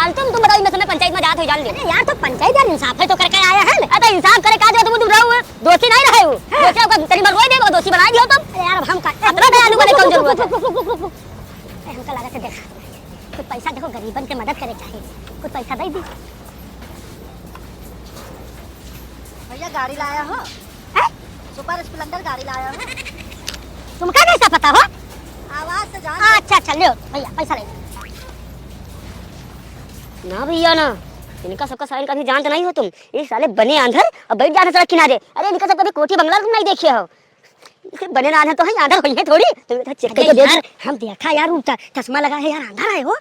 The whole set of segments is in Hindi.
जानते हो तुम बताओ इनमें से मैं पंचायत में जात हो जान ले। अरे यार तो पंचायत यार इंसाफ है तो करके आया है। अरे इंसाफ करे का जो तुम रहो दोषी नहीं रहे हो। दोषी का तेरी मरवाई देबो दोषी बना दियो तुम। अरे यार हम का अपना दयालु बने कौन जरूरत है। हमका लगा से देखा कुछ पैसा देखो गरीबन के मदद करे चाहिए कुछ पैसा दे दी। भैया गाड़ी लाया हो सुपर स्प्लेंडर गाड़ी लाया हो। तुमका कैसा पता हो? आवाज से जान। अच्छा चलो भैया पैसा ले ना भैया ना इनका सबका साइन कभी जानते नहीं हो तुम। ये साले बने आंधर और बैठ जाते सड़क किनारे। अरे इनका सब कभी कोठी बंगला तुम नहीं देखे हो। इसे बने आंधर तो है आंधर हुई है थोड़ी तुम इधर चेक करके देख। हम देखा यार उल्टा चश्मा लगा है यार आंधर है हो।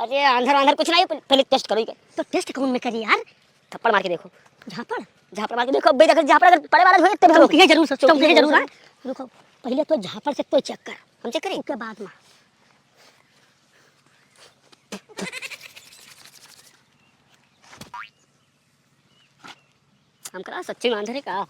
अरे आंधर आंधर कुछ नहीं पहले टेस्ट करो। तो टेस्ट कौन में करी यार? थप्पड़ मार के देखो। झापड़ झापड़ मार के देखो भाई अगर झापड़ अगर पड़े वाला होए तब चौकी जरूर चौकी जरूर है। रुको पहले तो झापड़ से तो चेक कर हम चेक करें उसके बाद में हम करा सच्चे में आंधर है का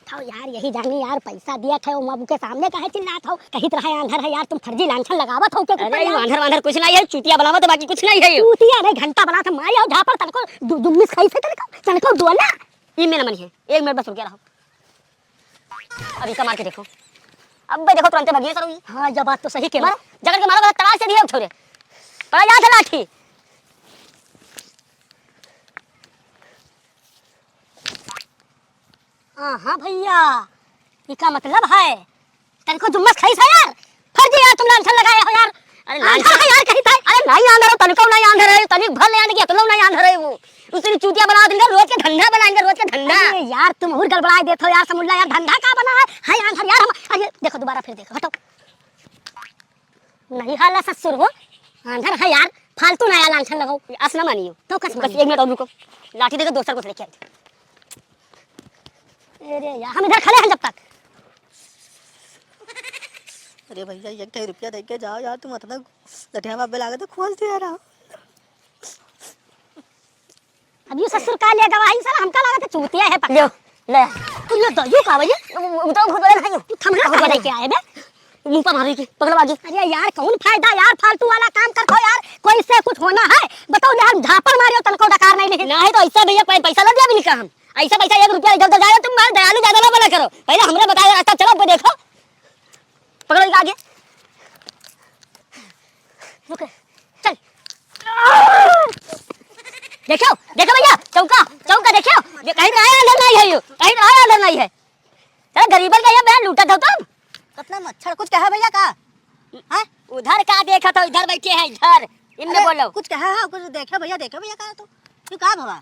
था यार यही जानी यार पैसा दिया था वो के सामने काहे चिल्लात हो कहीं तरह आंधर है यार तुम फर्जी लांछन लगावत हो के अरे आंधर आंधर कुछ नहीं है चूतिया बनावत है बाकी कुछ नहीं है। चूतिया नहीं घंटा बना था मारी आओ झापड़ तनको दुम्मिस खाई से तनको दुआना ये मेरा मन है 1 मिनट बस रुक रहा अभी का मार के देखो। अब भाई देखो तुरंत भागिए करो। हां जब बात तो सही के मार जगड़ के मारो तराश से दिया छोरे पड़ा जा था लाठी। हां भैया इसका मतलब है तनको जुम्मस खाई है यार फर्जी यार तुम लांछन लगाए हो यार। अरे लांछन है यार कहीं था। अरे नहीं आंधर है तनको नहीं आंधर है तनिक भर ले आने की तो नहीं आंधर है वो उसने चूतिया बना देंगे रोज के धंधा बनाएंगे रोज के धंधा। अरे यार तुम और गड़बड़ा देते हो यार समुल्ला यार धंधा का बना है आंधर यार हम। अरे देखो दोबारा फिर देखो हटो नहीं हाला ससुर हो आंधर है यार फालतू नया लांछन लगाओ असना मानियो तो कस बस 1 मिनट और रुको लाठी देकर दोसर को लेके आए। अरे यार हम इधर खड़े हैं जब तक। अरे भैया 1 रुपया दे के जाओ यार तुम इतना लठिया बाबे लागे तो खोज दिया रहा। अब ये ससुर का ले गवाही साला हमका लगा था चूतिया है पक्का। लो ले तू ये दयो का भैया वो तो खुद बड़ा नहीं तू थमड़ा का लेके आए बे मुंह पर मारी की पगला बाजी। अरे यार कौन फायदा यार फालतू वाला काम करते हो यार कोई से कुछ होना है बताओ यार झापड़ मारियो तनको डकार नहीं लिखे ना है तो ऐसा भैया पैसा लग गया भी नहीं हम ऐसा पैसा 1 रुपया इधर उधर जाएगा तुम मार दयालु ज्यादा ना बना करो पहले हमने बताया रास्ता चलो पे देखो पकड़ो आगे रुक चल देखो देखो भैया चौका चौका देखो कहीं आया अंदर नहीं है यो कहीं आया अंदर नहीं है। चल गरीबन का ये मैं लूटा था तुम कितना मच्छर कुछ कहा भैया का हां उधर का देखा तो इधर बैठे हैं इधर इनमें बोलो कुछ कहा है कुछ देखा भैया का तो तू का भवा।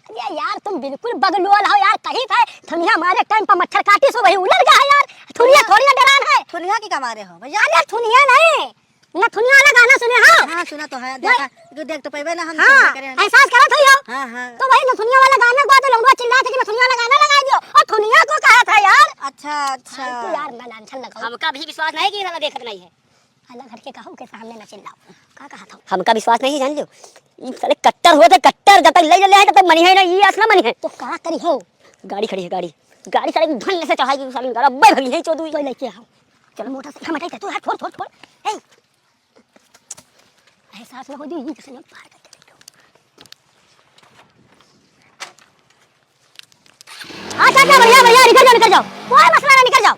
अरे यार तुम बिल्कुल बगलुअल हो यार कहीं था थुनिया मारे टाइम पर मच्छर काटी सो वही उलट गया है यार। थुनिया थोड़ी ना डरान है थुनिया की कमा रहे हो भैया। अरे थुनिया नहीं ना थुनिया वाला गाना सुने हो? हां सुना तो है देखा देख तो पैबे ना हम हाँ, करे एहसास करा था यो। हां तो वही नथुनिया वाला गाना को तो लौंडा चिल्ला था कि नथुनिया वाला गाना लगा दियो और थुनिया को कहा था यार। अच्छा तो यार मैं लांछन लगाऊं हमका भी विश्वास नहीं कि वाला देखत नहीं है अलग हट के कहूं के सामने न चिल्लाओ का कहा था। हमका विश्वास नहीं जान लो ये साले कट्टर होते कट्टर जब तक ले ले तब तक मनी है ना ये असला मनी है। तो का करी हो गाड़ी खड़ी है गाड़ी गाड़ी साले धन से चढ़ाई साले गाड़ी अब्बे भगी है चोदू तो लेके आओ चलो मोटा से मटाई तू है छोड़ छोड़ छोड़ ए एहसास न हो दी किसी ने पार करके देखो। अच्छा अच्छा भैया भैया निकल जाओ कोई मसला नहीं निकल जाओ।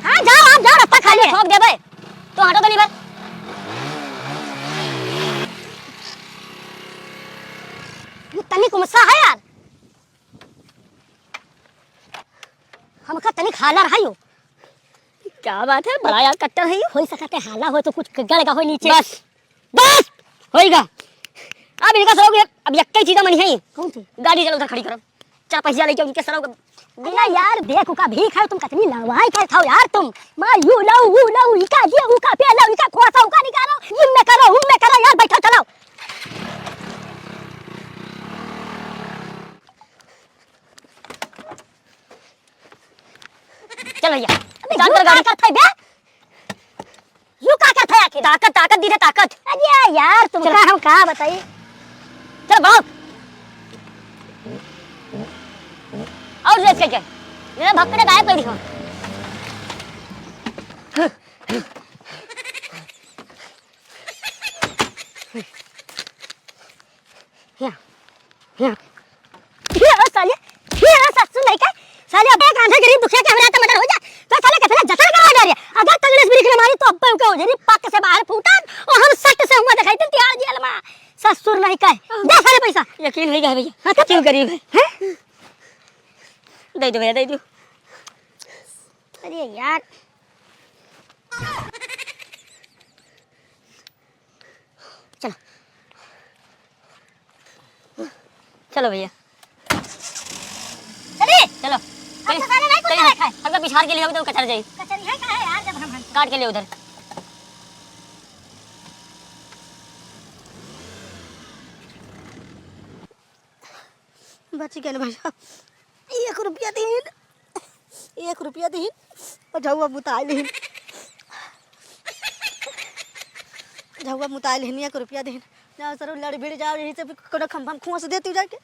हां जाओ आप जाओ रास्ता खाली है ठोक दे बे तो हटो तो नहीं बे ये तनिक गुस्सा है यार हमका तनिक हालर है यो। क्या बात है बड़ा यार कट्टर है ये हो सकते हाला हो तो कुछ गड़गा हो नीचे बस बस होएगा। अब इनका सरोगे अब यक्के चीज़ मनी है कौन सी गाड़ी चलो उधर खड़ी करो 4 पैसा लेके उनके सरोगे बिना यार देखो का भीख है तुम कितनी लड़वाई करते हो यार तुम मां यू लऊ इका जे उका पे लऊ इका खोसा उका निकालो जिम में करो यार बैठो चलो। चल भैया अंदर गाड़ी करते बे यू का करते आके ताकत दी रे ताकत। अरे यार तुम का हम का बताई चल भाग और रेस के मेरा भक्करे गायब कर दियो ये साले ये ससुर नहीं का साले अब एक आंधर गरीब दुखिया के हमरा त मदर हो जा तो साले कितना जतन करा जा रही अगर तंगलेस बिरिक ने मारी तो अब के हो जरी पक से बाहर फूटन और हम सट से हुआ दिखाई ती तिहाड़ जेल में ससुर नहीं का दे साले पैसा यकीन नहीं है भैया क्यों गरीब है हैं? दे दो भैया दे दो। अरे यार चलो भैया चलिए चलो अब तो साले नहीं कुछ नहीं खाए हमका पिछाड़ के लिए तो कचर जाई कचरी है का है यार जब हम काट के लिए उधर। बची गए भैया 1 रुपया दीन 1 रुपया दीन और झौआ मुताई लेन झौआ मुताई लेन 1 रुपया दीन जाओ सर लड़ भिड़ जाओ यही से कोनो खंभा खुआ से देती जाके